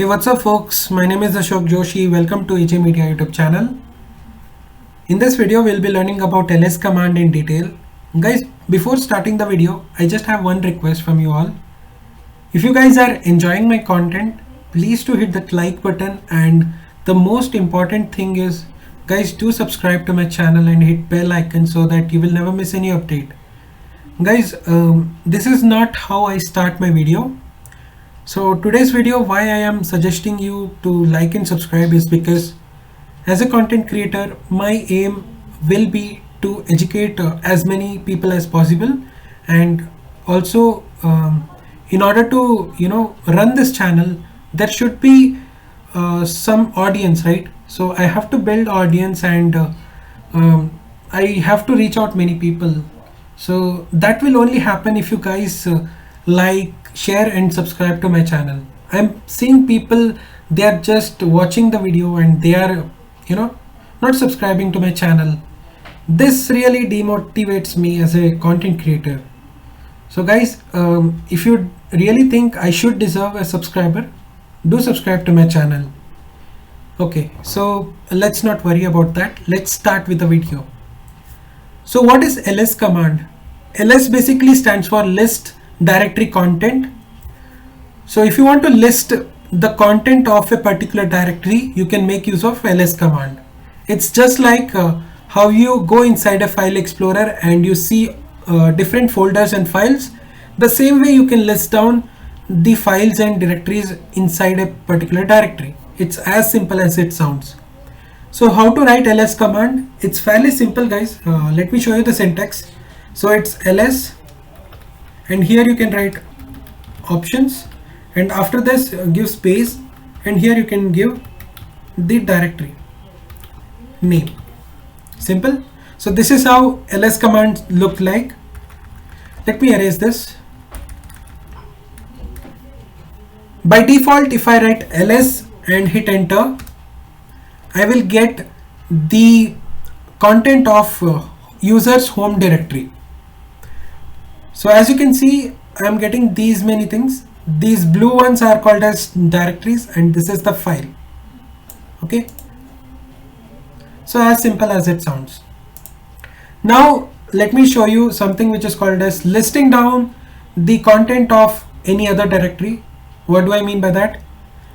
Hey, what's up folks? My name is Ashok Joshi. Welcome to AJ Media YouTube channel. In this video, we'll be learning about ls command in detail. Guys, before starting the video, I just have one request from you all. If you guys are enjoying my content, please to hit that like button, and the most important thing is, guys, do subscribe to my channel and hit bell icon so that you will never miss any update. Guys, this is not how I start my video. So today's video, why I am suggesting you to like and subscribe is because as a content creator, my aim will be to educate as many people as possible, and also in order to run this channel, there should be some audience, right? So I have to build audience, and I have to reach out many people. So that will only happen if you guys like, share and subscribe to my channel. I'm seeing people, they are just watching the video and they are not subscribing to my channel. This really demotivates me as a content creator. So guys, if you really think I should deserve a subscriber, do subscribe to my channel. Okay, so let's not worry about that. Let's start with the video. So what is ls command? Ls basically stands for list directory content. So if you want to list the content of a particular directory, you can make use of ls command. It's just like how you go inside a file explorer and you see different folders and files. The same way you can list down the files and directories inside a particular directory. It's as simple as it sounds. So how to write ls command? It's fairly simple, guys. Let me show you the syntax. So it's ls, and here you can write options, and after this give space, and here you can give the directory name. Simple. So this is how ls command look like. Let me erase this. By default, if I write ls and hit enter, I will get the content of user's home directory. So as you can see, I am getting these many things. These blue ones are called as directories, and this is the file. Okay. So as simple as it sounds. Now let me show you something which is called as listing down the content of any other directory. What do I mean by that?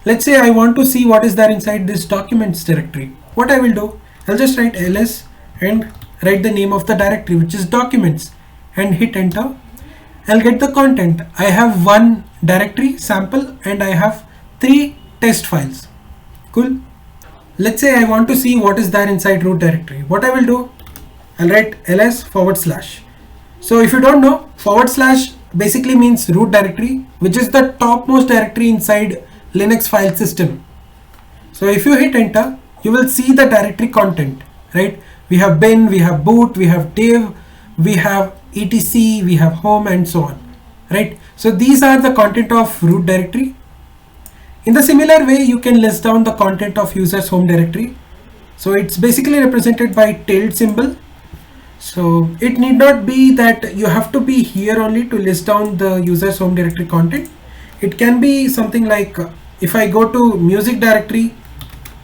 Let's say I want to see what is there inside this documents directory. What I will do, I'll just write ls and write the name of the directory, which is documents, and hit enter. I'll get the content. I have one directory sample and I have 3 test files. Cool. Let's say I want to see what is there inside root directory. What I will do, I'll write ls /. So if you don't know, / basically means root directory, which is the topmost directory inside Linux file system. So if you hit enter, you will see the directory content, right? We have bin, we have boot, we have div, we have etc, we have home, and so on, right? So these are the content of root directory. In the similar way, you can list down the content of user's home directory. So it's basically represented by tilde symbol. So it need not be that you have to be here only to list down the user's home directory content. It can be something like if I go to music directory,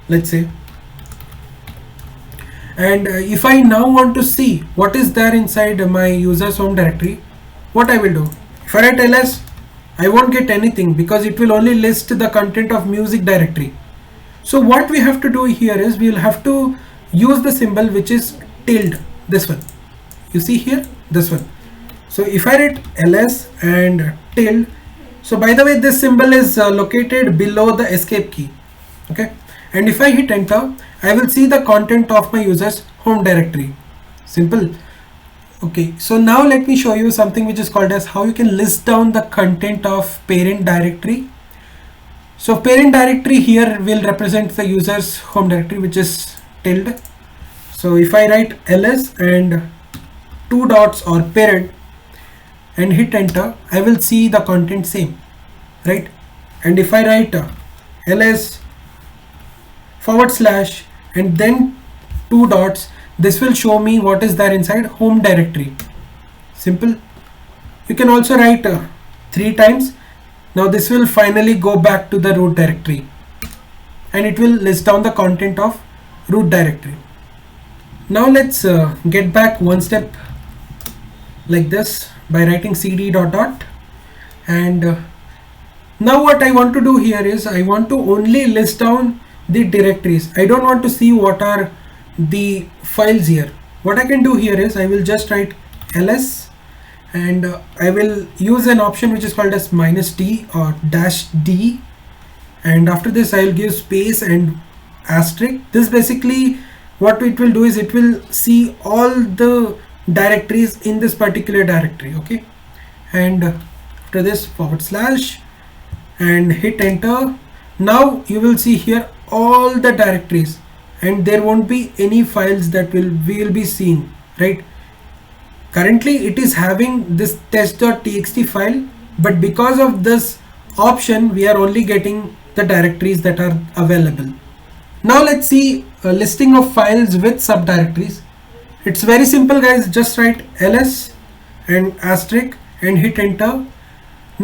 let's say, and if I now want to see what is there inside my user's home directory, what I will do, if I write ls, I won't get anything because it will only list the content of music directory. So what we have to do here is we will have to use the symbol which is tilde, this one. You see here, this one. So if I write ls and tilde, so by the way, this symbol is located below the escape key. Okay. And if I hit enter, I will see the content of my user's home directory. Simple. Okay, so now let me show you something which is called as how you can list down the content of parent directory. So parent directory here will represent the user's home directory, which is tilde. So if I write ls and 2 dots or parent and hit enter, I will see the content same, right? And if I write ls / and then 2 dots, this will show me what is there inside home directory. Simple. You can also write 3 times. Now this will finally go back to the root directory and it will list down the content of root directory. Now let's get back one step like this by writing cd dot dot, and now what I want to do here is I want to only list down the directories. I don't want to see what are the files here. What I can do here is I will just write ls, and I will use an option which is called as -d or -d, and after this I will give space and asterisk. This basically what it will do is it will see all the directories in this particular directory. Okay, and after this / and hit enter. Now you will see here all the directories, and there won't be any files that we will be seeing, right? Currently it is having this test.txt file, but because of this option we are only getting the directories that are available. Now let's see a listing of files with subdirectories. It's very simple, guys. Just write ls and asterisk and hit enter.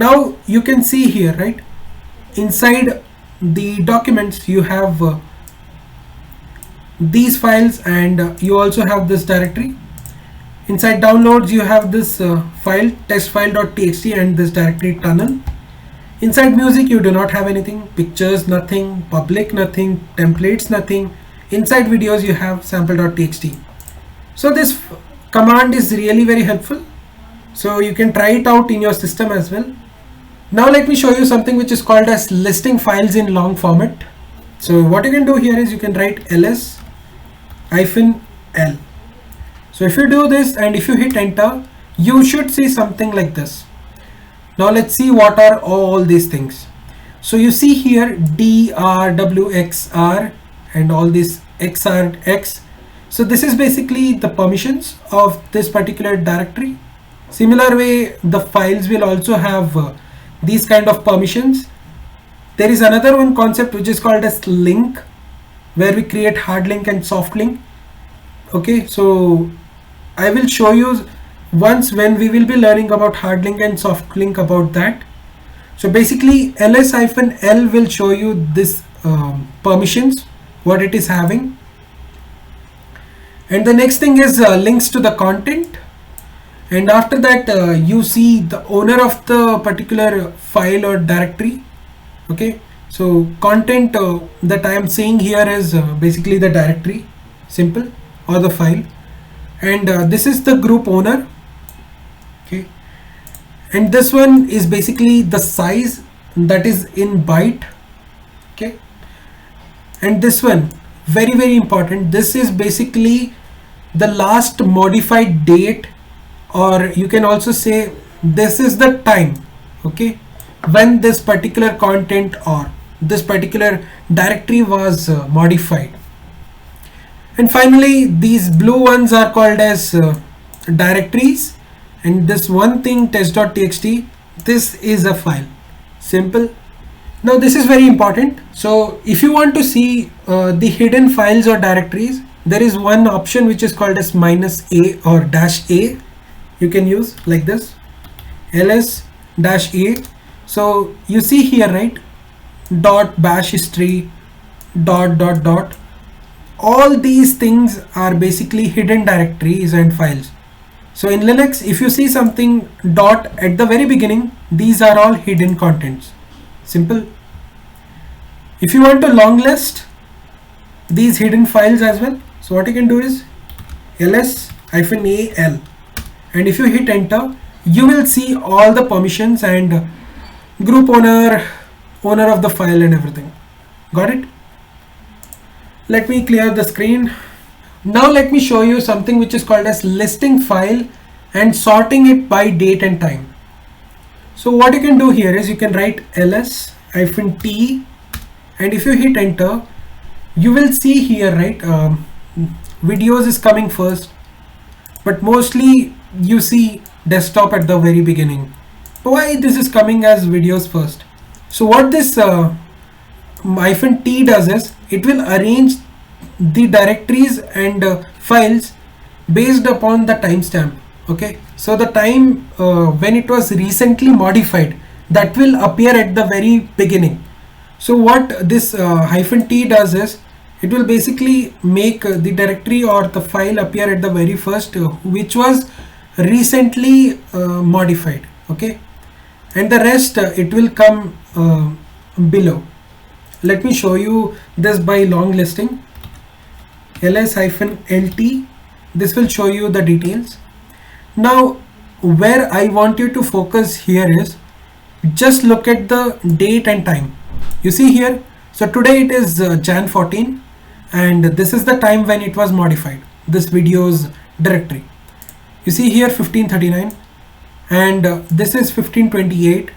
Now you can see here, right, inside the documents you have these files, and you also have this directory. Inside downloads you have this file testfile.txt and this directory tunnel. Inside music you do not have anything, pictures nothing, public nothing, templates nothing. Inside videos you have sample.txt. So this command is really very helpful, so you can try it out in your system as well. Now let me show you something which is called as listing files in long format. So what you can do here is you can write ls-l. So if you do this and if you hit enter, you should see something like this. Now let's see what are all these things. So you see here drwxr and all this xrx. So this is basically the permissions of this particular directory. Similar way, the files will also have these kind of permissions. There is another one concept which is called as link, where we create hard link and soft link. Okay, so I will show you once when we will be learning about hard link and soft link about that. So basically ls-l will show you this permissions, what it is having. And the next thing is links to the content. And after that you see the owner of the particular file or directory. Okay, so content that I am seeing here is basically the directory, simple, or the file, and this is the group owner. Okay, and this one is basically the size, that is in byte. Okay, and this one very important, this is basically the last modified date, or you can also say this is the time, okay, when this particular content or this particular directory was modified. And finally these blue ones are called as directories, and this one thing test.txt, this is a file, simple. Now this is very important. So if you want to see the hidden files or directories, there is one option which is called as -a or -a. You can use like this, ls-a. So you see here, right, .bash history, .. all these things are basically hidden directories and files. So in Linux, if you see something dot at the very beginning, these are all hidden contents, simple. If you want to long list these hidden files as well, so what you can do is ls-al, and if you hit enter, you will see all the permissions and group owner of the file and everything. Got it? Let me clear the screen. Now let me show you something which is called as listing file and sorting it by date and time. So what you can do here is you can write ls-t, and if you hit enter, you will see here, right, videos is coming first, but mostly you see desktop at the very beginning. Why this is coming as videos first? So what this -t does is it will arrange the directories and files based upon the timestamp. Okay, so the time when it was recently modified, that will appear at the very beginning. So what this -t does is it will basically make the directory or the file appear at the very first, which was recently modified. Okay, and the rest it will come below. Let me show you this by long listing. ls-lt, this will show you the details. Now where I want you to focus here is just look at the date and time. You see here, so today it is Jan 14 and this is the time when it was modified, this video's directory. You see here 1539 and this is 1528.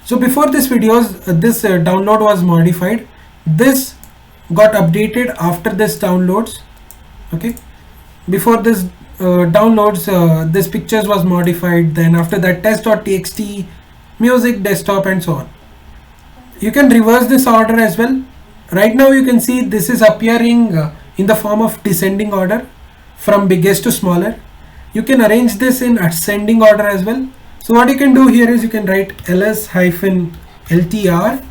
So before this this download was modified, this got updated after this downloads. Okay, before this downloads, this pictures was modified, then after that test.txt, music, desktop, and so on. You can reverse this order as well. Right now you can see this is appearing in the form of descending order from biggest to smaller. You can arrange this in ascending order as well. So what you can do here is you can write ls-ltr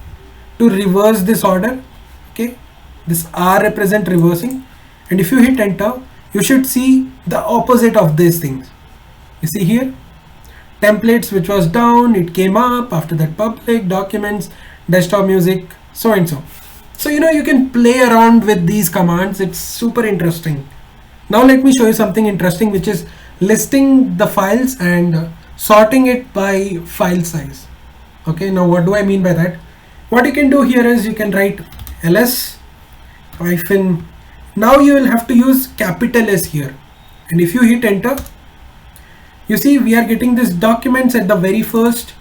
to reverse this order. Okay, this R represent reversing, and if you hit enter, you should see the opposite of these things. You see here, templates which was down, it came up, after that public, documents, desktop, music, so and so. So you can play around with these commands. It's super interesting. Now let me show you something interesting, which is listing the files and sorting it by file size. Okay, now what do I mean by that? What you can do here is you can write ls hyphen, now you will have to use capital S here, and if you hit enter, you see we are getting this documents at the very first.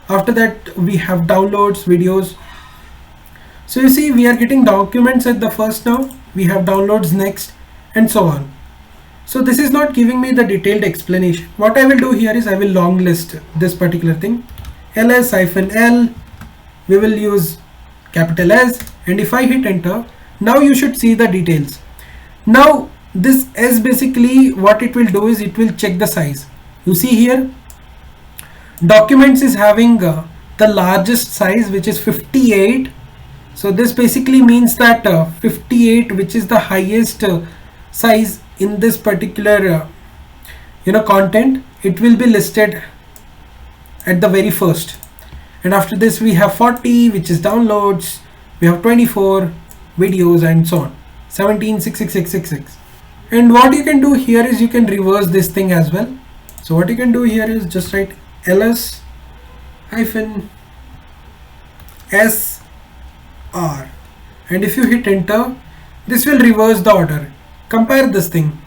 After that we have downloads, videos. So you see we are getting documents at the first, now we have downloads next, and so on. So this is not giving me the detailed explanation. What I will do here is I will long list this particular thing. ls-l, we will use capital S, and if I hit enter, now you should see the details. Now this S, basically what it will do is it will check the size. You see here, documents is having the largest size, which is 58. So this basically means that 58, which is the highest size in this particular content, it will be listed at the very first. And after this we have 40, which is downloads, we have 24 videos, and so on, 17, 66666. And what you can do here is you can reverse this thing as well. So what you can do here is just write ls-sr, and if you hit enter, this will reverse the order. Compare this thing.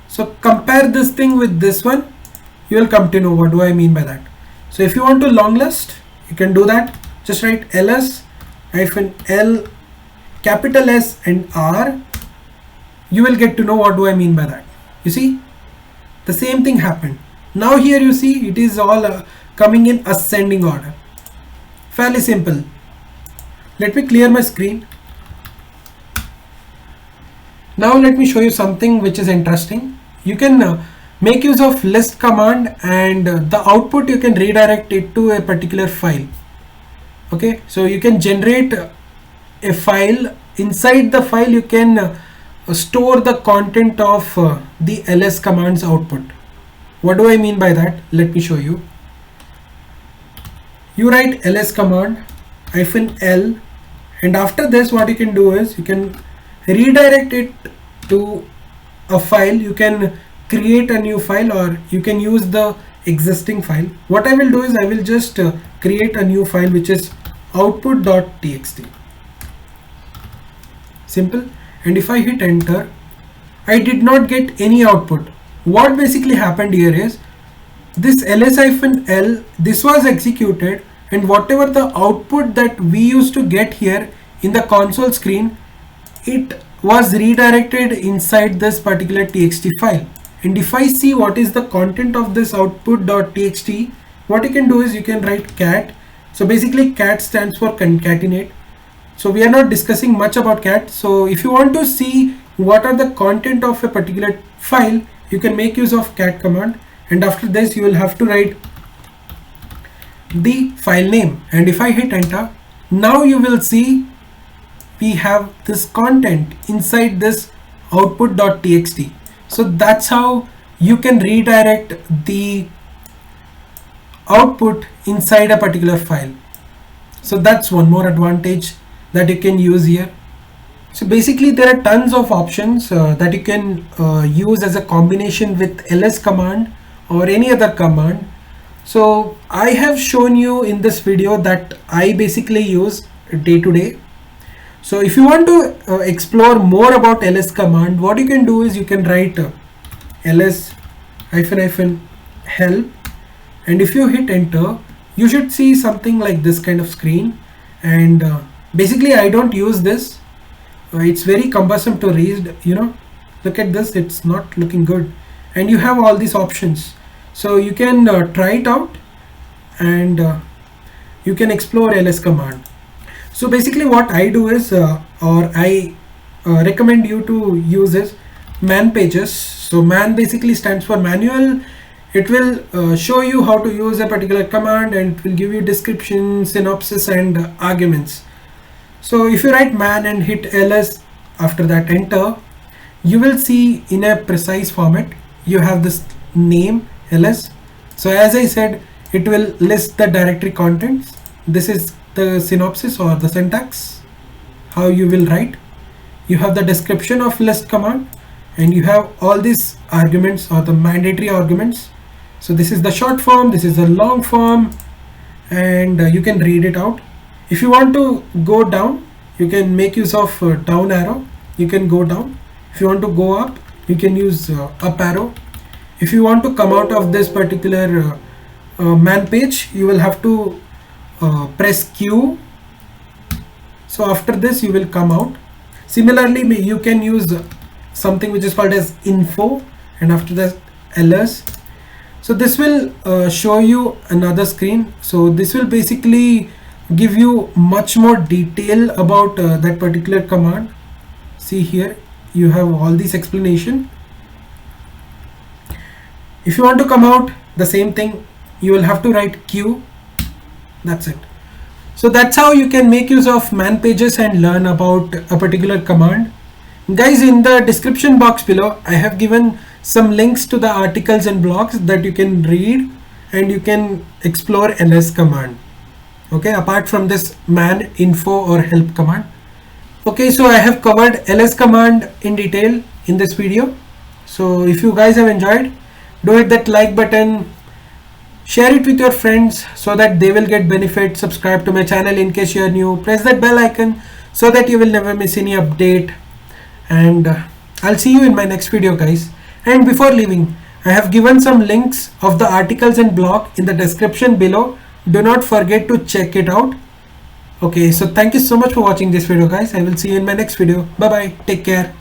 So compare this thing with this one, you will come to know what do I mean by that. So if you want to long list, you can do that. Just write ls-l, capital S and R. You will get to know what do I mean by that. You see, the same thing happened. Now here you see it is all coming in ascending order. Fairly simple. Let me clear my screen. Now let me show you something which is interesting. You can make use of list command, and the output you can redirect it to a particular file. Okay, so you can generate a file. Inside the file you can store the content of the ls command's output. What do I mean by that? Let me show you. You write ls command -l, and after this what you can do is you can redirect it to a file. You can create a new file, or you can use the existing file. What I will do is I will just create a new file, which is output.txt. Simple. And if I hit enter, I did not get any output. What basically happened here is this ls-l, this was executed, and whatever the output that we used to get here in the console screen, it was redirected inside this particular txt file. And if I see what is the content of this output.txt, what you can do is you can write cat. So basically cat stands for concatenate. So we are not discussing much about cat. So if you want to see what are the content of a particular file, you can make use of cat command, and after this you will have to write the file name, and if I hit enter, now you will see we have this content inside this output.txt. So that's how you can redirect the output inside a particular file. So that's one more advantage that you can use here. So basically there are tons of options that you can use as a combination with ls command or any other command. So I have shown you in this video that I basically use day to day. So if you want to explore more about ls command, what you can do is you can write ls help, and if you hit enter, you should see something like this kind of screen. And basically I don't use this. It's very cumbersome to read, look at this, it's not looking good. And you have all these options, so you can try it out, and you can explore ls command. So basically what I do is or I recommend you to use is man pages. So man basically stands for manual. It will show you how to use a particular command, and it will give you description, synopsis and arguments. So if you write man and hit ls, after that enter, you will see in a precise format you have this name ls. So as I said, it will list the directory contents. This is the synopsis or the syntax, how you will write. You have the description of list command, and you have all these arguments or the mandatory arguments. So this is the short form, this is the long form, and you can read it out. If you want to go down, you can make use of down arrow. You can go down. If you want to go up, you can use up arrow. If you want to come out of this particular man page, you will have to press Q. So after this you will come out. Similarly, you can use something which is called as info, and after that ls. So this will show you another screen. So this will basically give you much more detail about that particular command. See here, you have all this explanation. If you want to come out, the same thing, you will have to write Q. That's it. So that's how you can make use of man pages and learn about a particular command. Guys, in the description box below, I have given some links to the articles and blogs that you can read, and you can explore ls command. Okay, apart from this man, info or help command. Okay, so I have covered ls command in detail in this video. So if you guys have enjoyed, do hit that like button, share it with your friends so that they will get benefit. Subscribe to my channel in case you are new. Press that bell icon so that you will never miss any update. And I'll see you in my next video, guys. And before leaving, I have given some links of the articles and blog in the description below. Do not forget to check it out. Okay, so thank you so much for watching this video, guys. I will see you in my next video. Bye bye. Take care.